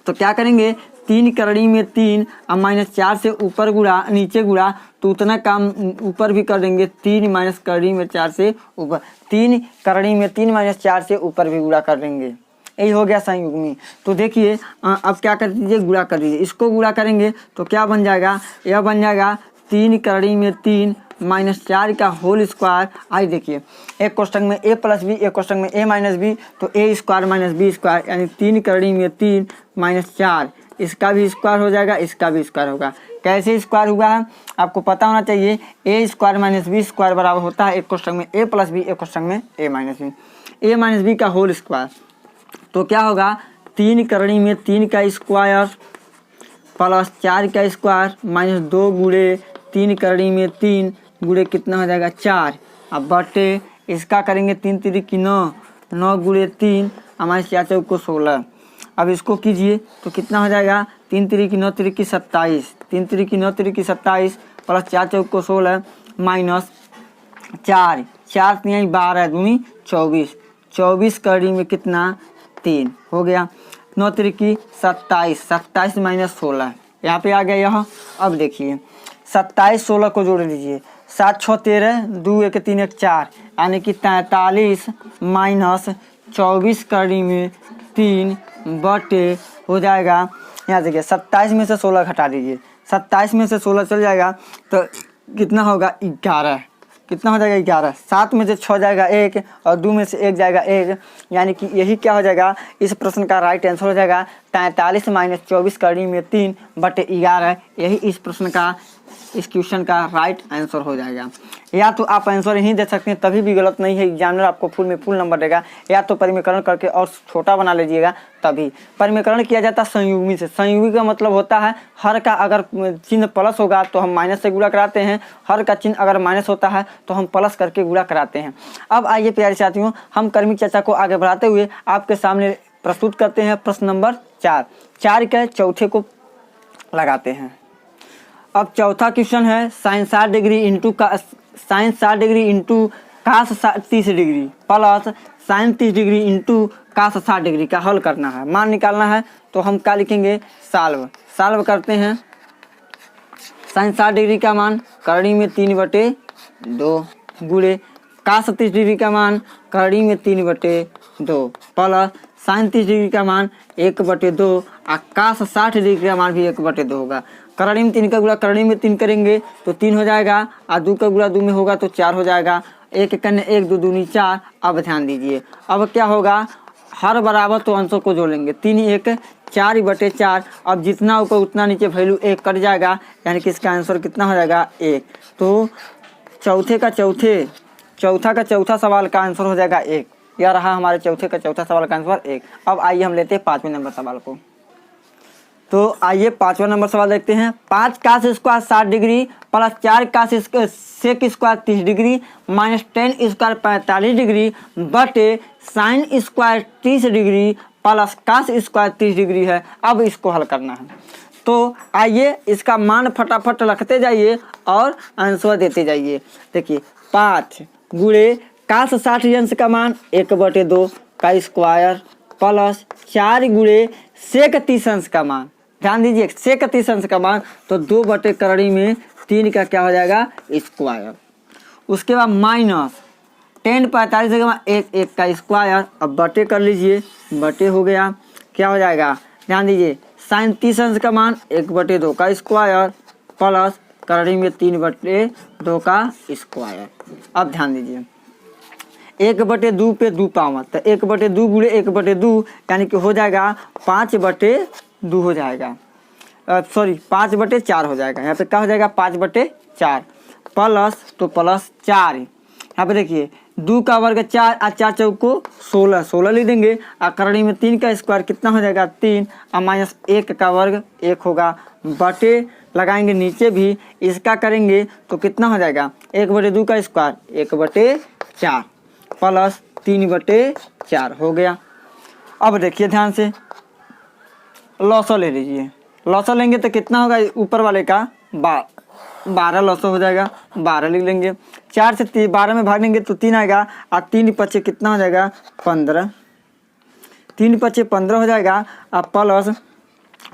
तो क्या करेंगे, 3 करणी में 3 और माइनस 4 से ऊपर गुणा नीचे गुणा, तो उतना काम ऊपर भी कर देंगे, 3 माइनस करणी में 4 से ऊपर, 3 करणी में 3 माइनस 4 से ऊपर भी गुणा कर देंगे, यही हो गया संयुग्मी। तो देखिए अब क्या कर दीजिए, गुणा कर दीजिए, इसको गुणा करेंगे तो क्या बन जाएगा, यह बन जाएगा 3 करणी में 3 माइनस 4 का होल स्क्वायर। आई देखिए एक कोष्ठक में a प्लस बी, एक कोष्ठक में a माइनस बी, तो a square minus B square, यानी 3 करणी में 3 माइनस 4, इसका भी स्क्वायर हो जाएगा, इसका भी स्क्वायर होगा। कैसे स्क्वायर हुआ है आपको पता होना चाहिए, a square minus B square बराबर होता है एक कोष्ठक में a प्लस बी, एक कोष्ठक में a माइनस बी का होल स्क्वायर। तो क्या होगा, 3 करणी में 3 का स्क्वायर प्लस 4 का स्क्वायर माइनस 2 गुणे 3 करणी में 3 गुणे कितना हो जाएगा 4, अब बटे इसका करेंगे 3 3 की 9, 9 गुणे 3 हमारे 4 चौक को 16। अब इसको कीजिए तो कितना हो जाएगा, 3 3 की 9 3 की 27, 3 3 की 9 3 की 27 प्लस 4 चौक को 16 माइनस 4 4 3 12 दूनी 24, 24 करणी में कितना 3 हो गया, 9 3 की 27, 27 माइनस 16 यहाँ पे आ गया यह। अब देखिए 27 16 को जोड़ लीजिए, 7 6 13 2 1 3 1 4, यानी कि 43 माइनस 24 करणी में 3 बटे हो जाएगा, यहाँ देखिए 27 में से 16 घटा दीजिए, 27 में से 16 चल जाएगा तो कितना होगा 11, कितना हो जाएगा 11, 7 में से 6 जाएगा 1 और 2 में से 1 जाएगा 1, यानी कि यही क्या हो जाएगा, इस प्रश्न का राइट आंसर हो जाएगा 43 माइनस 24 करणी में 3 बटे 11, यही इस प्रश्न का इस क्वेश्चन का राइट आंसर हो जाएगा। या तो आप आंसर यहीं दे सकते हैं, तभी भी गलत नहीं है, एग्जामिनर आपको फुल में फुल नंबर देगा। या तो परिमीकरण करके और छोटा बना लीजिएगा, तभी परिमीकरण किया जाता है संयुग्मी से। संयुग्मी का मतलब होता है हर का अगर चिन्ह प्लस होगा तो हम माइनस से गुणा कराते हैं, हर का चिन्ह अगर माइनस होता है तो हम प्लस करके गुणा कराते हैं। अब आइए प्यारे साथियों, हम क्रमिक चर्चा को आगे बढ़ाते हुए आपके सामने प्रस्तुत करते हैं प्रश्न नंबर 4। 4 के चौथे को लगाते हैं। अब चौथा क्वेश्चन है sine 60 degree into sine 60 degree into cos 30 degree plus sine 30 degree into cos 60 degree का हल करना है, मान निकालना है। तो हम क्या लिखेंगे, सॉल्व करते हैं। साइन 60 डिग्री का मान करड़ी में 3/2 गुणे कास 30 डिग्री का मान करड़ी में 3/2 प्लस साइन 30 डिग्री का मान 1/2 और कास 60 डिग्री का मान भी 1/2 होगा। करड़ी में 3 का गुणा करड़ी में 3 करेंगे तो 3 हो जाएगा, और 2 का गुणा 2 में होगा तो 4 हो जाएगा। 1 कन्या 1 2 दूनी 4। अब ध्यान दीजिए, अब क्या होगा, हर बराबर तो अंशों को जोड़ेंगे, 3 1 4/4। अब जितना ऊपर उतना नीचे वैल्यू 1 कट जाएगा, यानी कि इसका आंसर कितना हो जाएगा, 1। तो चौथा का चौथा सवाल का आंसर हो जाएगा 1। यह रहा हमारे चौथे का चौथा सवाल का आंसर 1। अब आइए हम लेते हैं 5वें नंबर सवाल को। तो आइए 5वां नंबर सवाल देखते हैं। 5 cos square 60 degree plus 4 cosec square 30 degree minus 10 square 45 degree बटे sine square 30 degree plus cos square 30 degree है। अब इसको हल करना है। तो आइए इसका मान फटाफट रखते जाइए और आंसर देते जाइए। देखिए 5 गुणे कास 60 अंश का मान 1/2 का स्क्वायर प्लस 4 गुणे सेक 30 अंश का मान, ध्यान दीजिए सेक 30 अंश का मान तो 2/करड़ी में 3 का क्या हो जाएगा, स्क्वायर। उसके बाद माइनस 10 45 के बाद 1 का स्क्वायर। अब बटे कर लीजिए, बटे हो गया, क्या हो जाएगा, ध्यान दीजिए साइन 30 अंश का मान 1/2 का स्क्वायर प्लस करड़ी में 3/2 का स्क्वायर। अब ध्यान दीजिए 1/2 पे 2 पावर, तो 1/2 गुणे 1/2 यानी कि हो जाएगा 5/2 हो जाएगा, सॉरी 5/4 हो जाएगा। यहाँ पे क्या हो जाएगा, 5/4 प्लस तो प्लस 4। यहाँ पे देखिए 2 का वर्ग 4 और 4 चौको 16 लिख देंगे। और करड़ी में 3 का स्क्वायर कितना हो जाएगा, 3 और माइनस 1 का वर्ग 1 होगा। बटे लगाएंगे नीचे भी, इसका करेंगे तो कितना हो जाएगा, 1/2 का स्क्वायर 1/4 प्लस 3/4 हो गया। अब देखिए ध्यान से लॉसो ले लीजिए, लॉसो लेंगे तो कितना होगा, ऊपर वाले का 12 लॉसो हो जाएगा, 12 लिख लेंगे। 4 से 12 में भाग लेंगे तो 3 आएगा, और 3 पचे कितना हो जाएगा, 15। 3 पचे 15 हो जाएगा, और प्लस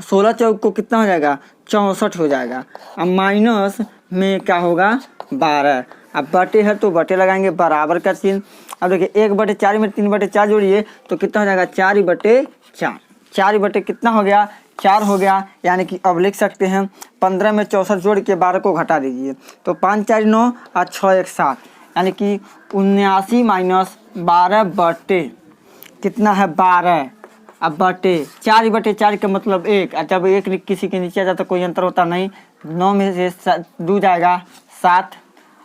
16 चौक को कितना हो जाएगा, 64 हो जाएगा। अब माइनस में क्या होगा, 12। अब बटे है तो बटे लगाएंगे, बराबर का चिन्ह। अब देखिए 1/4 में 3/4 जोड़िए तो कितना हो जाएगा, 4/4। 4 कितना हो गया, 4 हो गया। यानी कि अब लिख सकते हैं 15 में 64 जोड़ के 12 को घटा दीजिए तो 5 4 9 और 6 1 7, यानी कि 79 माइनस 12 बटे कितना है, 12। अब बटे 4/4 का मतलब 1, और जब 1 किसी के नीचे आ जाता कोई अंतर होता नहीं। 9 में से 2 जाएगा 7।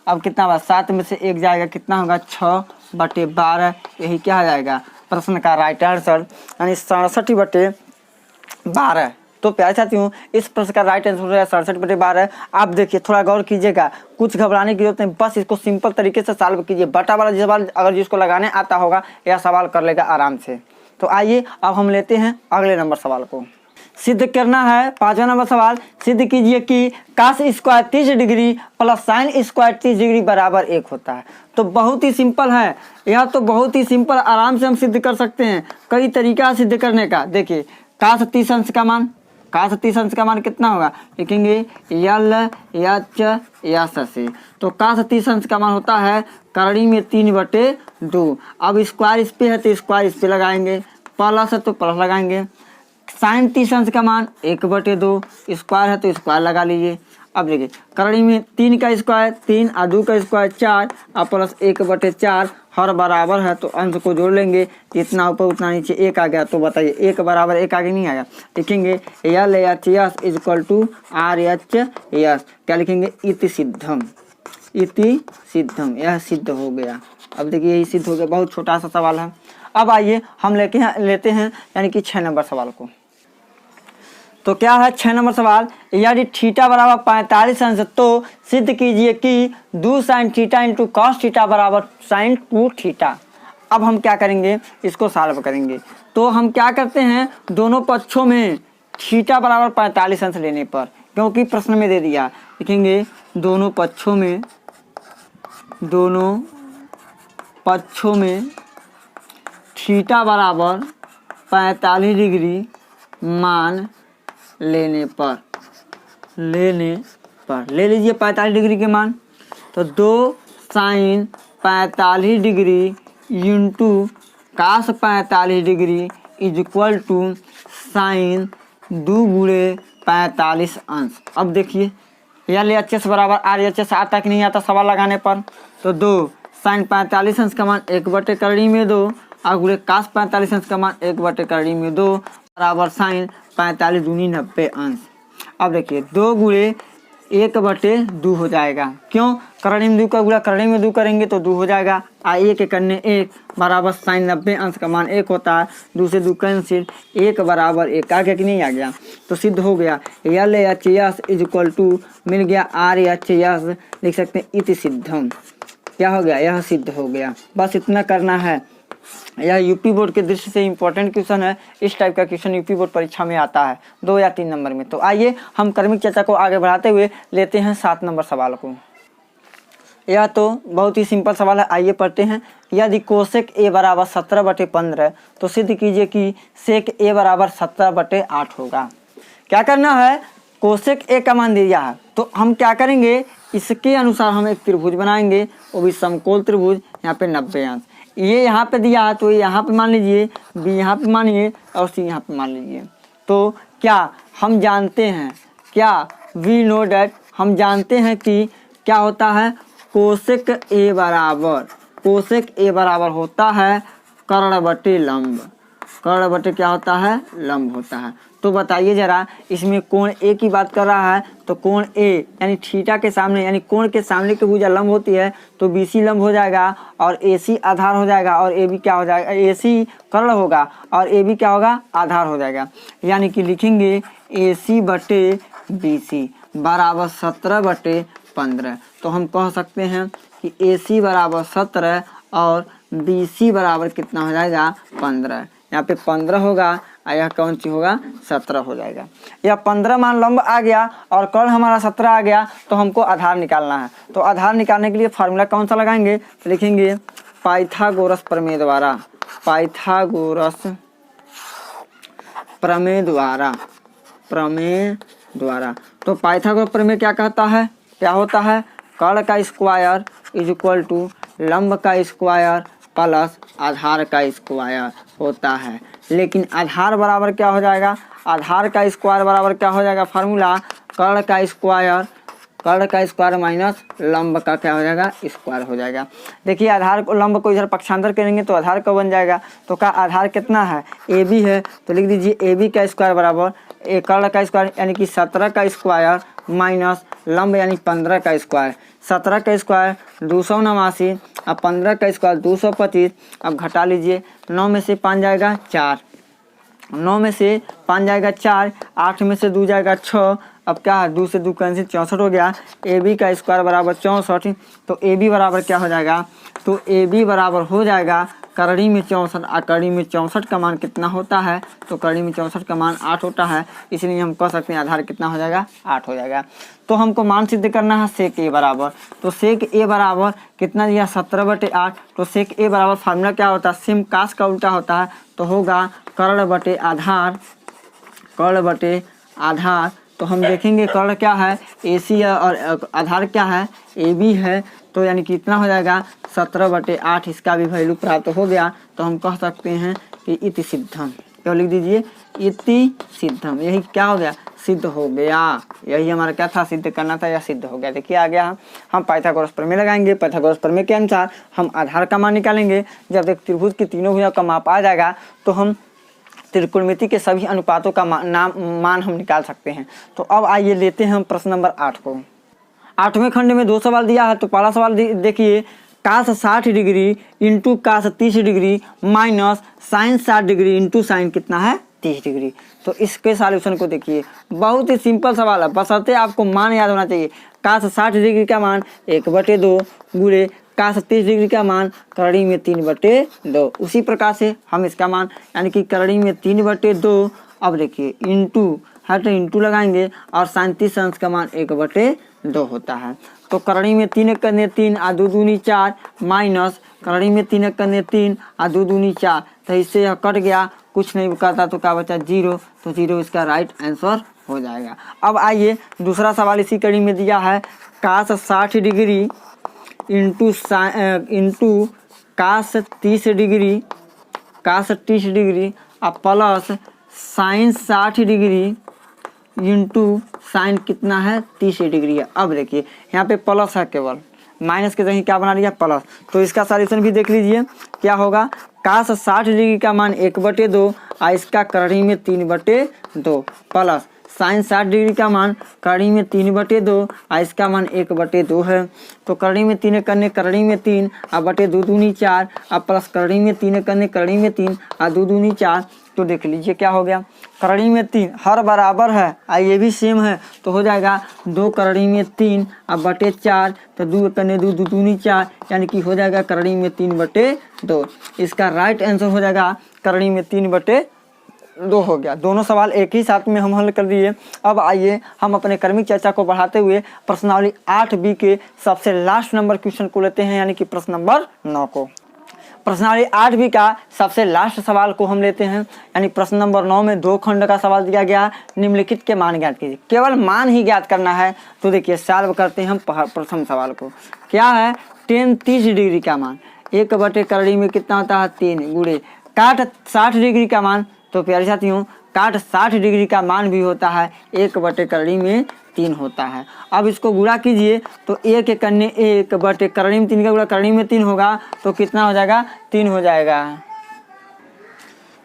अब कितना हुआ, 7 में से 1 जाएगा, कितना होगा, 6/12। यही क्या हो जाएगा, प्रश्न का राइट आंसर, यानी 67/12। तो प्यारे साथियों इस प्रश्न का राइट आंसर हो गया 67/12। आप देखिए थोड़ा गौर कीजिएगा, कुछ घबराने की जरूरत नहीं, बस इसको सिंपल तरीके से सॉल्व कीजिए। बटा वाला सवाल अगर जिसको लगाने आता होगा यह सवाल कर लेगा आराम से। तो आइए अब हम लेते हैं अगले नंबर सवाल को। सिद्ध करना है 5वां नंबर सवाल। सिद्ध कीजिए कि cos square 30 degree plus sine square 30 degree बराबर 1 होता है। तो बहुत ही सिंपल है यह, तो बहुत ही सिंपल, आराम से हम सिद्ध कर सकते हैं। कई तरीका सिद्ध करने का, देखिए कास 30 अंश का मान, कास 30 अंश का मान कितना होगा, लिखेंगे यल एच एस से। तो कास 30 अंश का मान होता है करड़ी में 3/2। अब स्क्वायर इस पे है तो स्क्वायर इस पे लगाएंगे, प्लस है तो प्लस लगाएंगे। साइन 30 अंश का मान 1/2, स्क्वायर है तो स्क्वायर लगा लीजिए। अब देखिए करड़ी में 3 का स्क्वायर 3 और 2 का स्क्वायर 4 और प्लस 1/4 हर बराबर है तो अंश को जोड़ लेंगे, इतना ऊपर उतना नीचे 1 आ गया। तो बताइए 1 बराबर 1 आगे नहीं आया, लिखेंगे LHS इक्वल टू RHS। क्या लिखेंगे? इति सिद्धम, इति सिद्धम, यह सिद्ध हो गया। अब देखिए यही सिद्ध हो गया, बहुत छोटा सा सवाल है। अब आइए हम लेते हैं यानी कि 6 नंबर सवाल को। तो क्या है 6 नंबर सवाल, यदि थीटा बराबर 45 अंश तो सिद्ध कीजिए कि 2 sin theta into cos theta बराबर sin 2 थीटा। अब हम क्या करेंगे, इसको सॉल्व करेंगे। तो हम क्या करते हैं, दोनों पक्षों में थीटा बराबर 45 अंश लेने पर, क्योंकि प्रश्न में दे दिया, लिखेंगे दोनों पक्षों में थीटा बराबर 45 डिग्री मान लेने पर ले लीजिए 45 डिग्री के मान। तो 2 sin 45 degree into cos 45 degree is equal to sine 2 गुणे 45 अंश। अब देखिए LHS बराबर RHS आता कि नहीं आता सवाल लगाने पर। तो 2 sin 45 अंश का मान 1/2 में 2 और गुणे cos 45 अंश का मान 1/2 में 2 बराबर साइन 45 दूनी 90 अंश। अब देखिए 2 गुणे 1/2 हो जाएगा, क्यों? करड़ी में 2 का गुणा करड़ी में 2 करेंगे तो 2 हो जाएगा। आ 1 करने 1 बराबर साइन 90 अंश का मान 1 होता है। 2 से 2 कैंसिल, 1 बराबर 1 आ गया कि नहीं आ गया? तो सिद्ध हो गया LHS इज इक्वल टू मिल गया RHS, लिख सकते हैं इति सिद्धम। क्या हो गया? यह सिद्ध हो गया। बस इतना करना है। यह यूपी बोर्ड के दृष्टि से इंपॉर्टेंट क्वेश्चन है। इस टाइप का क्वेश्चन यूपी बोर्ड परीक्षा में आता है 2 या 3 नंबर में। तो आइए हम क्रमिक चर्चा को आगे बढ़ाते हुए लेते हैं 7 नंबर सवाल को। यह तो बहुत ही सिंपल सवाल है, आइए पढ़ते हैं। यदि कोसेक A बराबर 17/15 तो सिद्ध कीजिए कि सेक A बराबर 17/8 होगा। क्या करना है, कोसेक A का मान दिया है तो हम क्या करेंगे, इसके अनुसार हम एक त्रिभुज बनाएंगे, वो भी समकोण त्रिभुज। यहाँ पे 90 अंश, ये यहाँ पे दिया है तो यहाँ पे मान लीजिए, B यहाँ पे मानिए और C यहाँ पे मान लीजिए। तो क्या हम जानते हैं, क्या वी नो डैट, हम जानते हैं कि क्या होता है, कोसेक A बराबर होता है कर्ण बटे लंब। कर्ण बटे क्या होता है? लंब होता है। तो बताइए जरा, इसमें कोण A की बात कर रहा है तो कोण A यानी थीटा के सामने यानी कोण के सामने की भुजा लंब होती है तो BC लंब हो जाएगा और AC आधार हो जाएगा और AB क्या हो जाएगा, AC कर्ण होगा और AB क्या होगा, आधार हो जाएगा। यानी कि लिखेंगे AC बटे BC बराबर 17/15। तो हम कह सकते हैं कि AC बराबर 17 और BC बराबर कितना हो जाएगा, 15। यहाँ पे 15 होगा और यह कौन सी होगा, 17 हो जाएगा। यह 15 मान लंब आ गया और कर्ण हमारा 17 आ गया, तो हमको आधार निकालना है। तो आधार निकालने के लिए फार्मूला कौन सा लगाएंगे, तो लिखेंगे पाइथागोरस प्रमेय द्वारा। पाइथागोरस प्रमेय द्वारा। तो पाइथागोरस प्रमेय क्या कहता है, क्या होता है, कर्ण का स्क्वायर इज इक्वल टू लंब का स्क्वायर प्लस आधार का स्क्वायर होता है। लेकिन आधार बराबर क्या हो जाएगा, आधार का स्क्वायर बराबर क्या हो जाएगा, फार्मूला कर्ण का स्क्वायर माइनस लंब का क्या हो जाएगा, स्क्वायर हो जाएगा। देखिए आधार को लंब को इधर पक्षांतर करेंगे तो आधार का बन जाएगा। तो का आधार कितना है, AB है, तो लिख दीजिए AB का स्क्वायर बराबर कर्ण का स्क्वायर यानी कि 17 का स्क्वायर माइनस लंब यानी 15 का स्क्वायर। 17 का स्क्वायर 289 अब 15 का स्क्वायर 225। अब घटा लीजिए, 9 में से 5 जाएगा 4, 9 में से 5 जाएगा 4, 8 में से 2 जाएगा 6। अब क्या है, 2 से 2 कैंसिल, 64 हो गया। AB का स्क्वायर बराबर 64। तो AB बराबर क्या हो जाएगा, तो AB बराबर हो जाएगा करड़ी में 64 और करड़ी में 64 का मान कितना होता है, तो करड़ी में 64 का मान 8 होता है। इसलिए हम कह सकते हैं आधार कितना हो जाएगा, 8 हो जाएगा। तो हमको मान सिद्ध करना है सेक A बराबर। तो सेक A बराबर कितना दिया, 17/8। तो सेक A बराबर फार्मूला क्या होता है, सेम कास का उल्टा होता है, तो होगा कर्ण बटे आधार। तो हम देखेंगे कर्ण क्या है, AC है और आधार क्या है, AB है। तो यानी कितना हो जाएगा, 17/8। इसका भी वैल्यू प्राप्त हो गया। तो हम कह सकते हैं कि इति सिद्धम, क्या लिख दीजिए, इति सिद्धम, यही क्या हो गया, सिद्ध हो गया। यही हमारा क्या था, सिद्ध करना था, या सिद्ध हो गया। देखिए आ गया, हम पाइथागोरस प्रमेय लगाएंगे। पाइथागोरस प्रमेय के अनुसार हम आधार का मान निकालेंगे। जब एक त्रिभुज की तीनों भुजाओं का माप आ जाएगा तो हम त्रिकोणमिति के सभी अनुपातों का मान हम निकाल सकते हैं। तो अब आइए लेते हैं हम प्रश्न नंबर 8 को। 8वें खंड में 2 सवाल दिया है। तो पहला सवाल देखिए, cos 60 degree into cos 30 degree minus sine 60 degree into sine कितना है, 30 डिग्री। तो इसके सॉल्यूशन को देखिए, बहुत ही सिंपल सवाल है, बशर्ते आपको मान याद होना चाहिए। कास 60 डिग्री का मान 1/2 गुणे कास 30 डिग्री का मान करड़ी में 3/2। उसी प्रकार से हम इसका मान यानी कि करड़ी में 3/2, अब देखिए इंटू है तो इंटू लगाएंगे और साइन 30 अंश का मान 1/2 होता है। तो करड़ी में 3 करने 3 और 2 दूनी 4 माइनस करड़ी में 3 करने 3 और 2 दूनी 4। तो इससे यह कट गया, कुछ नहीं करता तो क्या बचा, 0। तो 0 इसका राइट आंसर हो जाएगा। अब आइए दूसरा सवाल इसी कड़ी में दिया है, कास 60 डिग्री इंटू कास 30 डिग्री और plus sign 60 degree into sine कितना है, 30 डिग्री है। अब देखिए यहाँ पे प्लस है, केवल माइनस के जगह क्या बना लिया, प्लस। तो इसका सॉल्यूशन भी देख लीजिए क्या होगा, कास 60 डिग्री का मान 1/2 और इसका करड़ी में 3/2 प्लस साइन 60 डिग्री का मान करड़ी में 3/2 और इसका मान 1/2 है। तो करड़ी में 3 करने करड़ी में 3 और बटे 2 दूनी 4 और प्लस करड़ी में 3 करने करड़ी में 3 और 2 दूनी 4। तो देख लीजिए क्या हो गया, करड़ी में 3 हर बराबर है और ये भी सेम है, तो हो जाएगा 2 करड़ी में 3 और बटे 4। तो 2 करने 2 दूनी 4 यानी कि हो जाएगा करड़ी में 3/2। इसका राइट आंसर हो जाएगा करड़ी में 3/2 हो गया। दोनों सवाल एक ही साथ में हम हल कर दिए। अब आइए हम अपने क्रमिक चर्चा को बढ़ाते हुए प्रश्नावली 8B के सबसे लास्ट नंबर क्वेश्चन को लेते हैं, यानी कि प्रश्न नंबर 9 को। प्रश्नावली 8B का सबसे लास्ट सवाल को हम लेते हैं, यानी प्रश्न नंबर 9 में 2 खंड का सवाल दिया गया, निम्नलिखित के मान ज्ञात कीजिए। केवल मान ही ज्ञात करना है। तो देखिए सॉल्व करते हैं हम प्रथम सवाल को। क्या है, tan 30 डिग्री का मान 1/करड़ी में कितना होता है, 3 गुणे काट 60 डिग्री का मान। तो प्यारे साथियों, काट 60 डिग्री का मान भी होता है 1/करड़ी में 3 होता है। अब इसको गुणा कीजिए तो 1 करने 1/करड़ी में 3 का गुणा करड़ी में 3 होगा, तो कितना हो जाएगा, 3 हो जाएगा।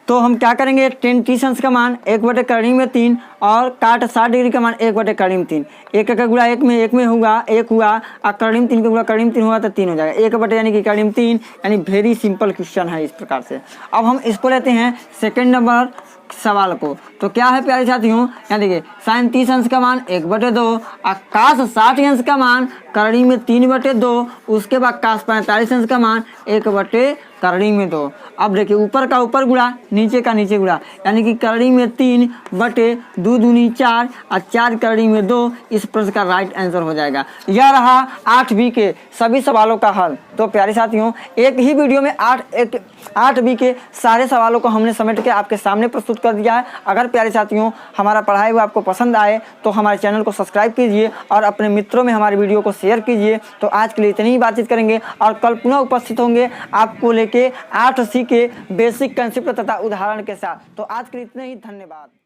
तो हम क्या करेंगे, tan 30 अंश का मान 1/करड़ी में 3 और काट 60 डिग्री का मान 1/करड़ी में 3। 1 का गुणा 1 में होगा, 1 हुआ और करड़ी में 3 का गुणा करड़ी में 3 हुआ तो 3 हो जाएगा। 1 यानी कि करड़ी में 3, यानी वेरी सिंपल क्वेश्चन है इस प्रकार से। अब हम इसको लेते हैं सेकंड नंबर सवाल को। तो क्या है प्यारे साथियों, यहाँ देखिए साइन 30 अंश का मान 1/2 और कास 60 अंश का मान करड़ी में 3/2, उसके बाद कास 45 अंश का मान 1/करड़ी में 2। अब देखिए ऊपर का ऊपर गुणा, नीचे का नीचे गुणा, यानी कि करड़ी में 3/2 दूनी 4 और 4 करड़ी में 2। इस प्रश्न का राइट आंसर हो जाएगा। यह रहा 8B के सभी सवालों का हल। तो प्यारे साथियों, एक ही वीडियो में 8B के सारे सवालों को हमने समेट के आपके सामने प्रस्तुत कर दिया है। अगर प्यारे साथियों हमारा पढ़ाई हुआ आपको पसंद आए तो हमारे चैनल को सब्सक्राइब कीजिए और अपने मित्रों में हमारे वीडियो को शेयर कीजिए। तो आज के लिए इतनी ही बातचीत करेंगे और कल पुनः उपस्थित होंगे आपको लेके 8C के बेसिक कंसेप्ट तथा उदाहरण के साथ। तो आज के लिए इतने ही, धन्यवाद।